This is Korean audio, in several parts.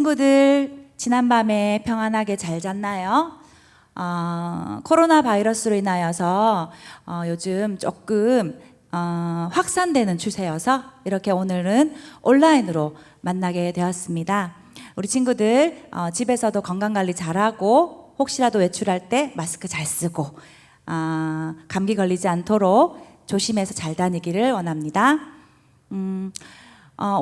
친구들 지난밤에 평안하게 잘 잤나요? 코로나 바이러스로 인하여서 요즘 조금 확산되는 추세여서 이렇게 오늘은 온라인으로 만나게 되었습니다. 우리 친구들 집에서도 건강관리 잘하고 혹시라도 외출할 때 마스크 잘 쓰고 감기 걸리지 않도록 조심해서 잘 다니기를 원합니다.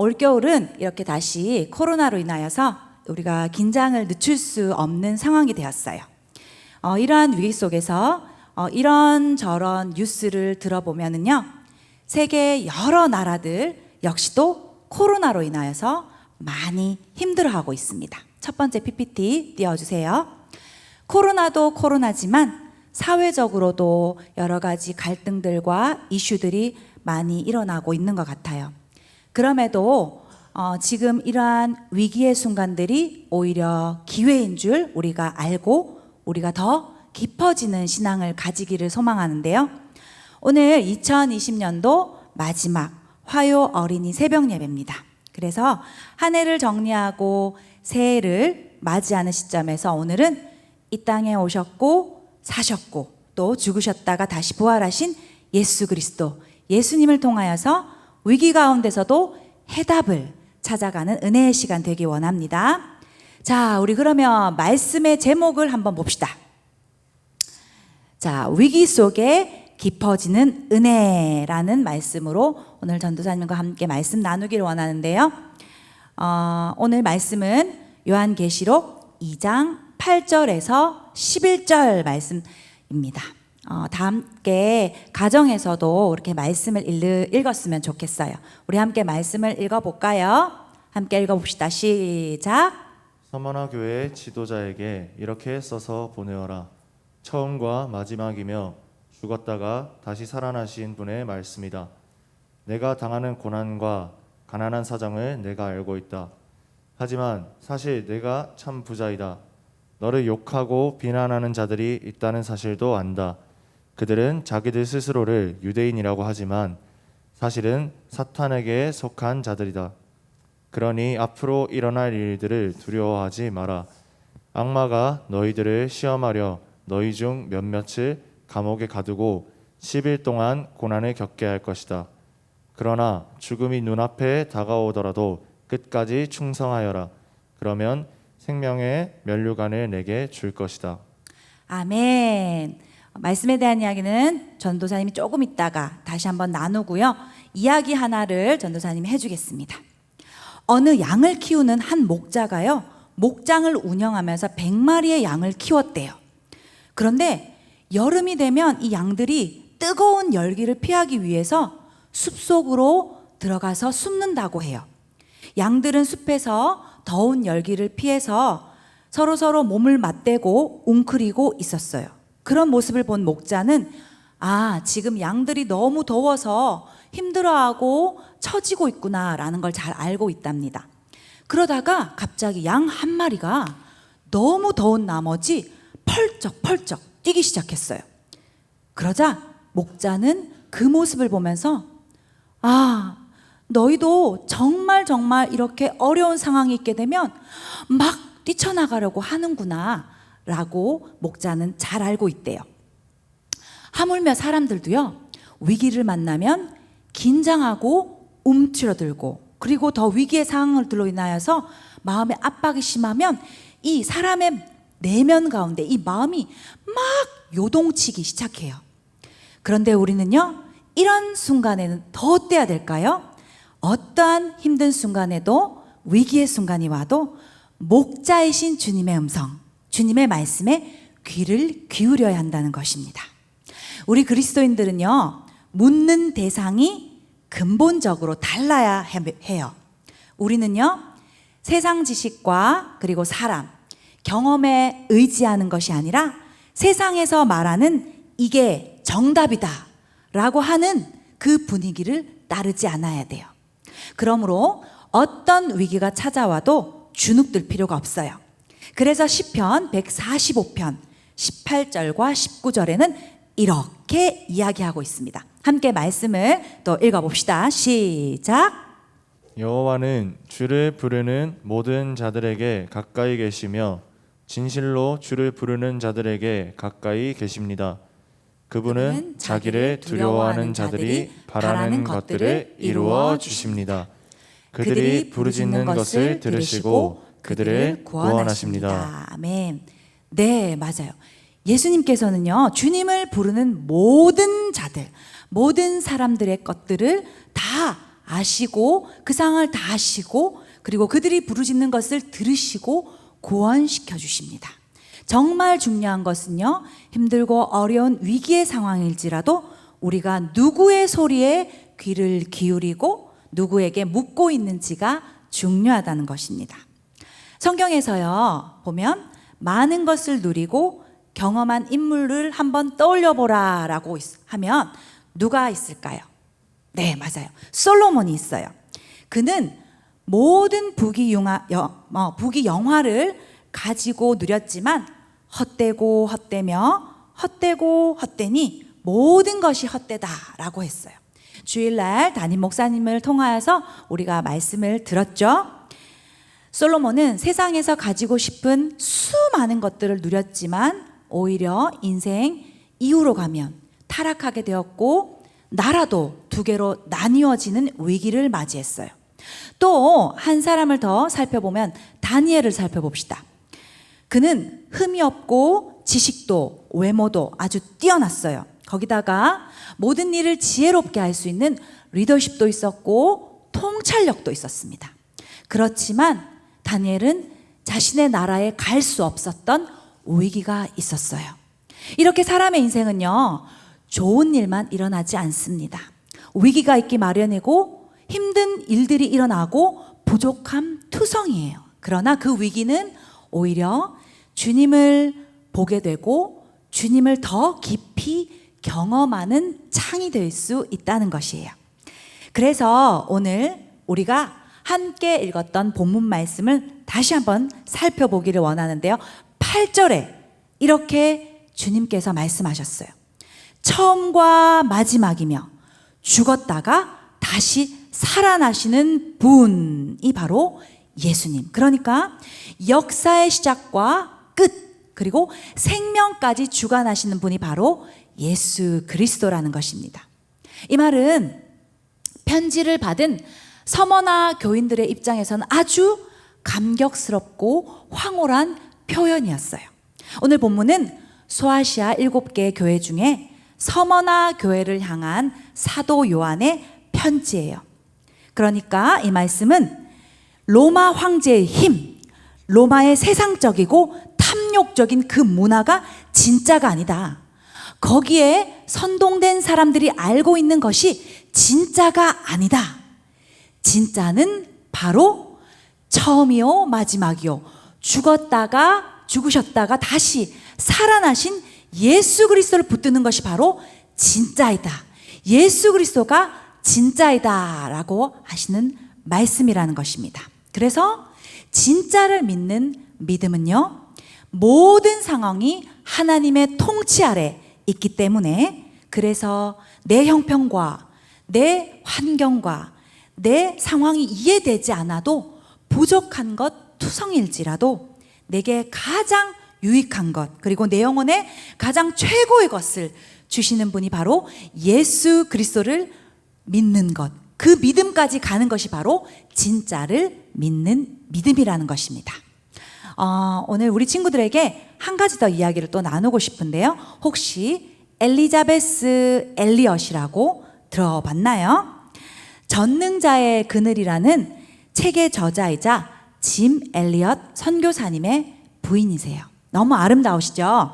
올겨울은 이렇게 다시 코로나로 인하여서 우리가 긴장을 늦출 수 없는 상황이 되었어요. 이러한 위기 속에서 이런저런 뉴스를 들어보면은요, 세계 여러 나라들 역시도 코로나로 인하여서 많이 힘들어하고 있습니다. 첫 번째 PPT 띄워주세요. 코로나도 코로나지만 사회적으로도 여러 가지 갈등들과 이슈들이 많이 일어나고 있는 것 같아요. 그럼에도 지금 이러한 위기의 순간들이 오히려 기회인 줄 우리가 알고 우리가 더 깊어지는 신앙을 가지기를 소망하는데요. 오늘 2020년도 마지막 화요 어린이 새벽 예배입니다. 그래서 한 해를 정리하고 새해를 맞이하는 시점에서 오늘은 이 땅에 오셨고 사셨고 또 죽으셨다가 다시 부활하신 예수 그리스도, 예수님을 통하여서 위기 가운데서도 해답을 찾아가는 은혜의 시간 되기 원합니다. 자, 우리 그러면 말씀의 제목을 한번 봅시다. 자, 위기 속에 깊어지는 은혜라는 말씀으로 오늘 전도사님과 함께 말씀 나누기를 원하는데요. 오늘 말씀은 요한계시록 2장 8절에서 11절 말씀입니다. 다 함께 가정에서도 이렇게 말씀을 읽었으면 좋겠어요. 우리 함께 말씀을 읽어볼까요? 함께 읽어봅시다. 시작. 서머나 교회 지도자에게 이렇게 써서 보내어라. 처음과 마지막이며 죽었다가 다시 살아나신 분의 말씀이다. 내가 당하는 고난과 가난한 사정을 내가 알고 있다. 하지만 사실 내가 참 부자이다. 너를 욕하고 비난하는 자들이 있다는 사실도 안다. 그들은 자기들 스스로를 유대인이라고 하지만 사실은 사탄에게 속한 자들이다. 그러니 앞으로 일어날 일들을 두려워하지 마라. 악마가 너희들을 시험하려 너희 중 몇몇을 감옥에 가두고 10일 동안 고난을 겪게 할 것이다. 그러나 죽음이 눈앞에 다가오더라도 끝까지 충성하여라. 그러면 생명의 면류관을 내게 줄 것이다. 아멘. 말씀에 대한 이야기는 전도사님이 조금 있다가 다시 한번 나누고요. 이야기 하나를 전도사님이 해주겠습니다. 어느 양을 키우는 한 목자가요, 목장을 운영하면서 100마리의 양을 키웠대요. 그런데 여름이 되면 이 양들이 뜨거운 열기를 피하기 위해서 숲속으로 들어가서 숨는다고 해요. 양들은 숲에서 더운 열기를 피해서 서로 몸을 맞대고 웅크리고 있었어요. 그런 모습을 본 목자는 지금 양들이 너무 더워서 힘들어하고 처지고 있구나라는 걸 잘 알고 있답니다. 그러다가 갑자기 양 한 마리가 너무 더운 나머지 펄쩍펄쩍 뛰기 시작했어요. 그러자 목자는 그 모습을 보면서 너희도 정말 이렇게 어려운 상황이 있게 되면 막 뛰쳐나가려고 하는구나 라고 목자는 잘 알고 있대요. 하물며 사람들도요, 위기를 만나면 긴장하고 움츠러들고 그리고 더 위기의 상황들로 인하여서 마음의 압박이 심하면 이 사람의 내면 가운데 이 마음이 막 요동치기 시작해요. 그런데 우리는요, 이런 순간에는 더 어때야 될까요? 어떠한 힘든 순간에도, 위기의 순간이 와도 목자이신 주님의 음성, 주님의 말씀에 귀를 기울여야 한다는 것입니다. 우리 그리스도인들은요, 묻는 대상이 근본적으로 달라야 해요. 우리는요, 세상 지식과 그리고 사람, 경험에 의지하는 것이 아니라 세상에서 말하는 이게 정답이다 라고 하는 그 분위기를 따르지 않아야 돼요. 그러므로 어떤 위기가 찾아와도 주눅들 필요가 없어요. 그래서 시편 145편 18절과 19절에는 이렇게 이야기하고 있습니다. 함께 말씀을 또 읽어봅시다. 시작. 여호와는 주를 부르는 모든 자들에게 가까이 계시며 진실로 주를 부르는 자들에게 가까이 계십니다. 그분은 자기를 두려워하는 자들이 바라는 것들을 이루어 주십니다. 그들이 부르짖는 것을 들으시고 그들을 구원하십니다. 아멘. 네, 맞아요. 예수님께서는요, 주님을 부르는 모든 자들, 모든 사람들의 것들을 다 아시고 그 상황을 다 아시고 그리고 그들이 부르짖는 것을 들으시고 구원시켜 주십니다. 정말 중요한 것은요, 힘들고 어려운 위기의 상황일지라도 우리가 누구의 소리에 귀를 기울이고 누구에게 묻고 있는지가 중요하다는 것입니다. 성경에서요, 보면 많은 것을 누리고 경험한 인물을 한번 떠올려 보라 라고 하면 누가 있을까요? 네, 맞아요. 솔로몬이 있어요. 그는 모든 부귀 영화를 가지고 누렸지만 헛되고 헛되며 헛되고 헛되니 모든 것이 헛되다라고 했어요. 주일날 담임 목사님을 통하여서 우리가 말씀을 들었죠. 솔로몬은 세상에서 가지고 싶은 수많은 것들을 누렸지만 오히려 인생 이후로 가면 타락하게 되었고 나라도 두 개로 나뉘어지는 위기를 맞이했어요. 또 한 사람을 더 살펴보면 다니엘을 살펴봅시다. 그는 흠이 없고 지식도 외모도 아주 뛰어났어요. 거기다가 모든 일을 지혜롭게 할 수 있는 리더십도 있었고 통찰력도 있었습니다. 그렇지만 다니엘은 자신의 나라에 갈 수 없었던 위기가 있었어요. 이렇게 사람의 인생은요, 좋은 일만 일어나지 않습니다. 위기가 있기 마련이고 힘든 일들이 일어나고 부족함 투성이에요. 그러나 그 위기는 오히려 주님을 보게 되고 주님을 더 깊이 경험하는 창이 될 수 있다는 것이에요. 그래서 오늘 우리가 함께 읽었던 본문 말씀을 다시 한번 살펴보기를 원하는데요. 8절에 이렇게 주님께서 말씀하셨어요. 처음과 마지막이며 죽었다가 다시 살아나시는 분이 바로 예수님. 그러니까 역사의 시작과 끝 그리고 생명까지 주관하시는 분이 바로 예수 그리스도라는 것입니다. 이 말은 편지를 받은 서머나 교인들의 입장에서는 아주 감격스럽고 황홀한 표현이었어요. 오늘 본문은 소아시아 7개 교회 중에 서머나 교회를 향한 사도 요한의 편지예요. 그러니까 이 말씀은 로마 황제의 힘, 로마의 세상적이고 탐욕적인 그 문화가 진짜가 아니다. 거기에 선동된 사람들이 알고 있는 것이 진짜가 아니다. 진짜는 바로 처음이요 마지막이요 죽으셨다가 다시 살아나신 예수 그리스도를 붙드는 것이 바로 진짜이다. 예수 그리스도가 진짜이다 라고 하시는 말씀이라는 것입니다. 그래서 진짜를 믿는 믿음은요, 모든 상황이 하나님의 통치 아래 있기 때문에 그래서 내 형편과 내 환경과 내 상황이 이해되지 않아도 부족한 것 투성일지라도 내게 가장 유익한 것 그리고 내 영혼에 가장 최고의 것을 주시는 분이 바로 예수 그리스도를 믿는 것, 그 믿음까지 가는 것이 바로 진짜를 믿는 믿음이라는 것입니다. 오늘 우리 친구들에게 한 가지 더 이야기를 또 나누고 싶은데요. 혹시 엘리자베스 엘리엇이라고 들어봤나요? 전능자의 그늘이라는 책의 저자이자 짐 엘리엇 선교사님의 부인이세요. 너무 아름다우시죠?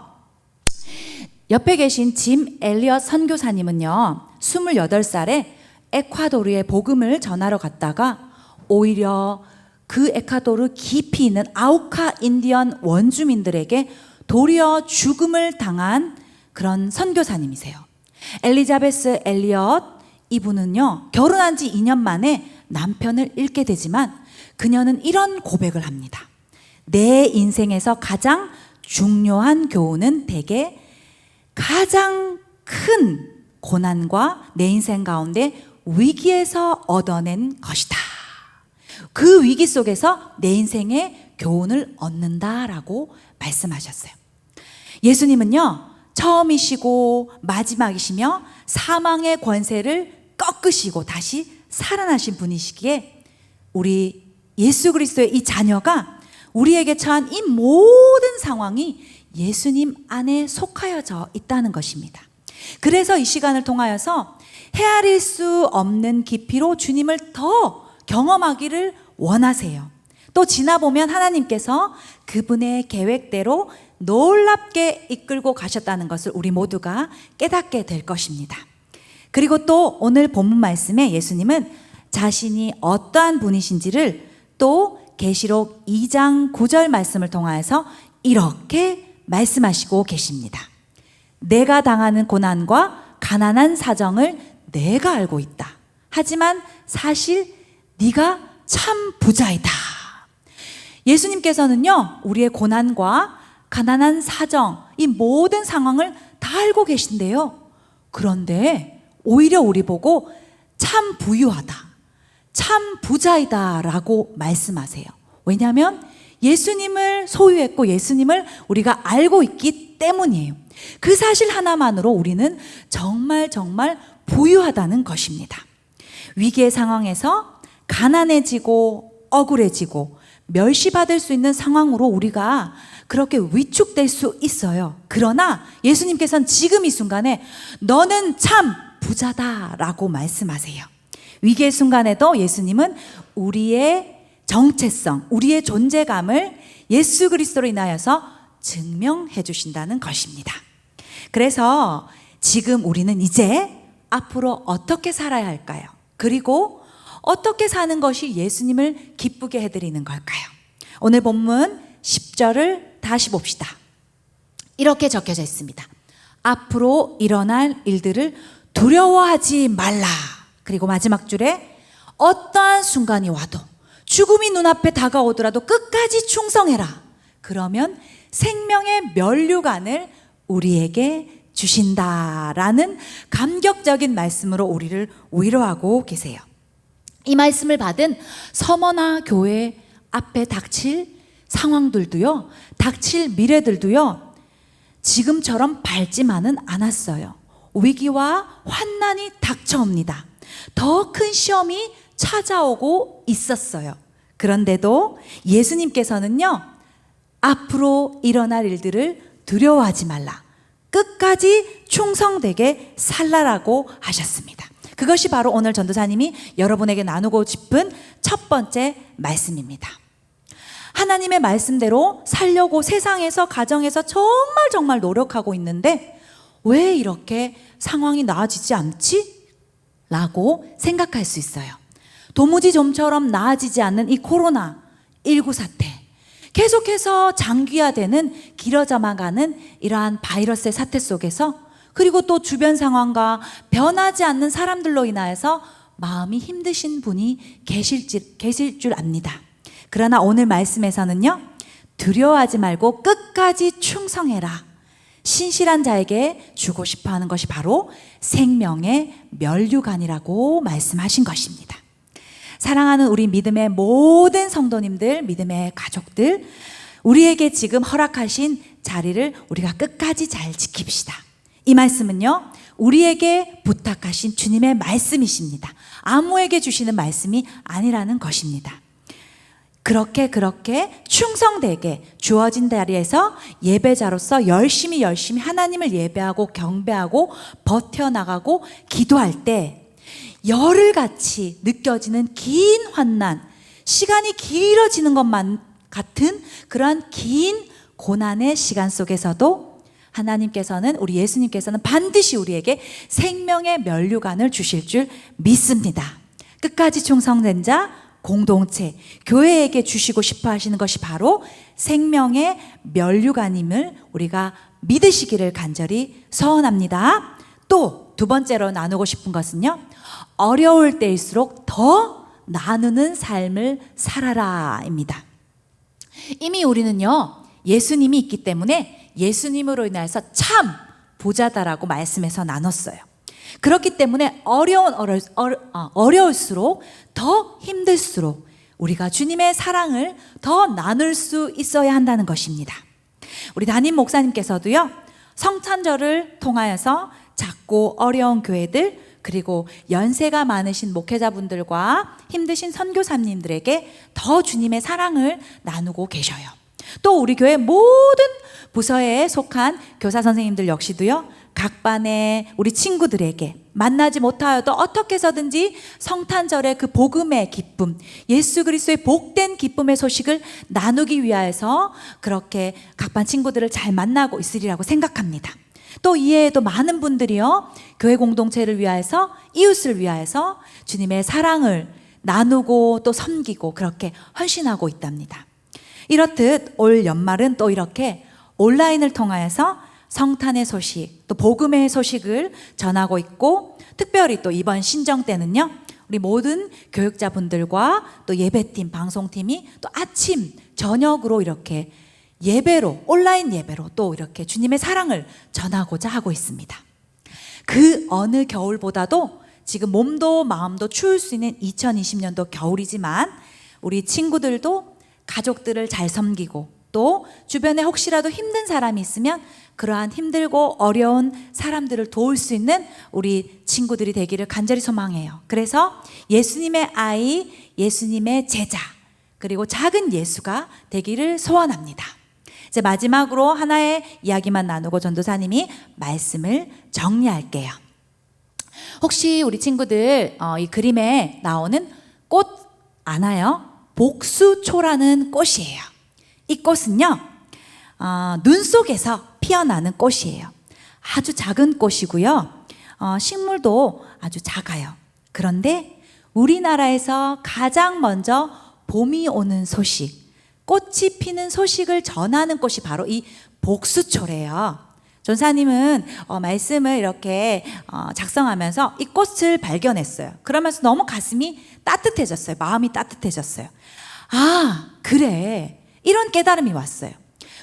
옆에 계신 짐 엘리엇 선교사님은요, 28살에 에콰도르에 복음을 전하러 갔다가 오히려 그 에콰도르 깊이 있는 아우카 인디언 원주민들에게 도리어 죽음을 당한 그런 선교사님이세요. 엘리자베스 엘리엇 이분은요, 결혼한 지 2년 만에 남편을 잃게 되지만 그녀는 이런 고백을 합니다. 내 인생에서 가장 중요한 교훈은 대개 가장 큰 고난과 내 인생 가운데 위기에서 얻어낸 것이다 그 위기 속에서 내 인생의 교훈을 얻는다라고 말씀하셨어요. 예수님은요, 처음이시고 마지막이시며 사망의 권세를 꺾으시고 다시 살아나신 분이시기에 우리 예수 그리스도의 이 자녀가 우리에게 처한 이 모든 상황이 예수님 안에 속하여져 있다는 것입니다. 그래서 이 시간을 통하여서 헤아릴 수 없는 깊이로 주님을 더 경험하기를 원하세요. 또 지나보면 하나님께서 그분의 계획대로 놀랍게 이끌고 가셨다는 것을 우리 모두가 깨닫게 될 것입니다. 그리고 또 오늘 본문 말씀에 예수님은 자신이 어떠한 분이신지를 또 계시록 2장 9절 말씀을 통하여서 이렇게 말씀하시고 계십니다. 내가 당하는 고난과 가난한 사정을 내가 알고 있다. 하지만 사실 네가 참 부자이다. 예수님께서는요, 우리의 고난과 가난한 사정, 이 모든 상황을 다 알고 계신데요. 그런데 오히려 우리 보고 참 부유하다, 참 부자이다 라고 말씀하세요. 왜냐하면 예수님을 소유했고 예수님을 우리가 알고 있기 때문이에요. 그 사실 하나만으로 우리는 정말 부유하다는 것입니다. 위기의 상황에서 가난해지고 억울해지고 멸시받을 수 있는 상황으로 우리가 그렇게 위축될 수 있어요. 그러나 예수님께서는 지금 이 순간에 너는 참 부자다라고 말씀하세요. 위기의 순간에도 예수님은 우리의 정체성, 우리의 존재감을 예수 그리스도로 인하여서 증명해 주신다는 것입니다. 그래서 지금 우리는 이제 앞으로 어떻게 살아야 할까요? 그리고 어떻게 사는 것이 예수님을 기쁘게 해드리는 걸까요? 오늘 본문 10절을 다시 봅시다. 이렇게 적혀져 있습니다. 앞으로 일어날 일들을 두려워하지 말라. 그리고 마지막 줄에 어떠한 순간이 와도 죽음이 눈앞에 다가오더라도 끝까지 충성해라. 그러면 생명의 면류관을 우리에게 주신다라는 감격적인 말씀으로 우리를 위로하고 계세요. 이 말씀을 받은 서머나 교회 앞에 닥칠 상황들도요, 닥칠 미래들도요, 지금처럼 밝지만은 않았어요. 위기와 환난이 닥쳐옵니다. 더 큰 시험이 찾아오고 있었어요. 그런데도 예수님께서는요, 앞으로 일어날 일들을 두려워하지 말라. 끝까지 충성되게 살라라고 하셨습니다. 그것이 바로 오늘 전도사님이 여러분에게 나누고 싶은 첫 번째 말씀입니다. 하나님의 말씀대로 살려고 세상에서 가정에서 정말 노력하고 있는데 왜 이렇게 상황이 나아지지 않지? 라고 생각할 수 있어요. 도무지 좀처럼 나아지지 않는 이 코로나19 사태, 계속해서 장기화되는 길어져만 가는 이러한 바이러스의 사태 속에서, 그리고 또 주변 상황과 변하지 않는 사람들로 인하여서 마음이 힘드신 분이 계실 줄 압니다. 그러나 오늘 말씀에서는요, 두려워하지 말고 끝까지 충성해라. 신실한 자에게 주고 싶어 하는 것이 바로 생명의 면류관이라고 말씀하신 것입니다. 사랑하는 우리 믿음의 모든 성도님들, 믿음의 가족들, 우리에게 지금 허락하신 자리를 우리가 끝까지 잘 지킵시다. 이 말씀은요, 우리에게 부탁하신 주님의 말씀이십니다. 아무에게 주시는 말씀이 아니라는 것입니다. 그렇게 충성되게 주어진 자리에서 예배자로서 열심히 하나님을 예배하고 경배하고 버텨나가고 기도할 때 열흘같이 느껴지는 긴 환난, 시간이 길어지는 것만 같은 그러한 긴 고난의 시간 속에서도 하나님께서는, 우리 예수님께서는 반드시 우리에게 생명의 면류관을 주실 줄 믿습니다. 끝까지 충성된 자, 공동체, 교회에게 주시고 싶어 하시는 것이 바로 생명의 면류관임을 우리가 믿으시기를 간절히 서원합니다. 또 두 번째로 나누고 싶은 것은요, 어려울 때일수록 더 나누는 삶을 살아라입니다. 이미 우리는요, 예수님이 있기 때문에 예수님으로 인해서 참 부자다라고 말씀에서 나눴어요. 그렇기 때문에 어려울수록, 더 힘들수록 우리가 주님의 사랑을 더 나눌 수 있어야 한다는 것입니다. 우리 담임 목사님께서도요, 성탄절을 통하여서 작고 어려운 교회들, 그리고 연세가 많으신 목회자분들과 힘드신 선교사님들에게 더 주님의 사랑을 나누고 계셔요. 또 우리 교회 모든 부서에 속한 교사 선생님들 역시도요, 각 반의 우리 친구들에게 만나지 못하여도 어떻게 해서든지 성탄절의 그 복음의 기쁨, 예수 그리스도의 복된 기쁨의 소식을 나누기 위하여서 그렇게 각 반 친구들을 잘 만나고 있으리라고 생각합니다. 또 이외에도 많은 분들이요, 교회 공동체를 위하여서, 이웃을 위하여서 주님의 사랑을 나누고 또 섬기고 그렇게 헌신하고 있답니다. 이렇듯 올 연말은 또 이렇게 온라인을 통하여서 성탄의 소식, 또 복음의 소식을 전하고 있고, 특별히 또 이번 신정 때는요, 우리 모든 교육자분들과 또 예배팀, 방송팀이 또 아침, 저녁으로 이렇게 예배로, 온라인 예배로 또 이렇게 주님의 사랑을 전하고자 하고 있습니다. 그 어느 겨울보다도 지금 몸도 마음도 추울 수 있는 2020년도 겨울이지만 우리 친구들도 가족들을 잘 섬기고, 또 주변에 혹시라도 힘든 사람이 있으면 그러한 힘들고 어려운 사람들을 도울 수 있는 우리 친구들이 되기를 간절히 소망해요. 그래서 예수님의 아이, 예수님의 제자, 그리고 작은 예수가 되기를 소원합니다. 이제 마지막으로 하나의 이야기만 나누고 전도사님이 말씀을 정리할게요. 혹시 우리 친구들 이 그림에 나오는 꽃 아나요? 복수초라는 꽃이에요. 이 꽃은요, 눈 속에서 피어나는 꽃이에요. 아주 작은 꽃이고요, 식물도 아주 작아요. 그런데 우리나라에서 가장 먼저 봄이 오는 소식, 꽃이 피는 소식을 전하는 꽃이 바로 이 복수초래요. 전사님은 말씀을 이렇게 작성하면서 이 꽃을 발견했어요. 그러면서 너무 가슴이 따뜻해졌어요. 마음이 따뜻해졌어요. 아, 그래. 이런 깨달음이 왔어요.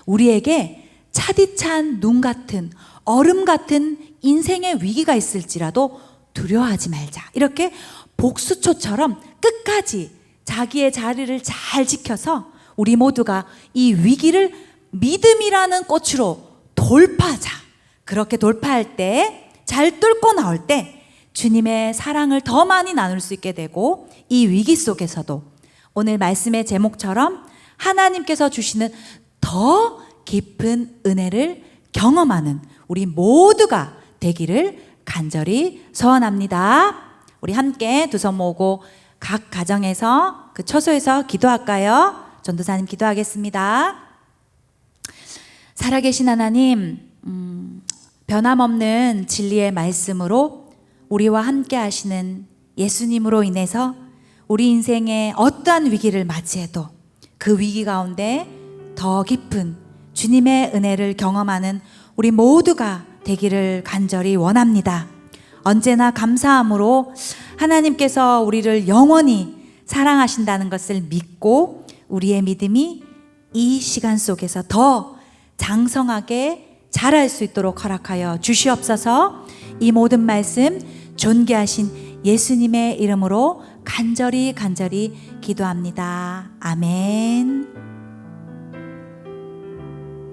우리에게 차디찬 눈 같은, 얼음 같은 인생의 위기가 있을지라도 두려워하지 말자. 이렇게 복수초처럼 끝까지 자기의 자리를 잘 지켜서 우리 모두가 이 위기를 믿음이라는 꽃으로 돌파하자. 그렇게 돌파할 때, 잘 뚫고 나올 때 주님의 사랑을 더 많이 나눌 수 있게 되고, 이 위기 속에서도 오늘 말씀의 제목처럼 하나님께서 주시는 더 깊은 은혜를 경험하는 우리 모두가 되기를 간절히 소원합니다. 우리 함께 두 손 모으고 각 가정에서 그 처소에서 기도할까요? 전도사님 기도하겠습니다. 살아계신 하나님, 변함없는 진리의 말씀으로 우리와 함께 하시는 예수님으로 인해서 우리 인생의 어떠한 위기를 맞이해도 그 위기 가운데 더 깊은 주님의 은혜를 경험하는 우리 모두가 되기를 간절히 원합니다. 언제나 감사함으로 하나님께서 우리를 영원히 사랑하신다는 것을 믿고 우리의 믿음이 이 시간 속에서 더 장성하게 자랄 수 있도록 허락하여 주시옵소서. 이 모든 말씀 존귀하신 예수님의 이름으로 간절히 기도합니다. 아멘.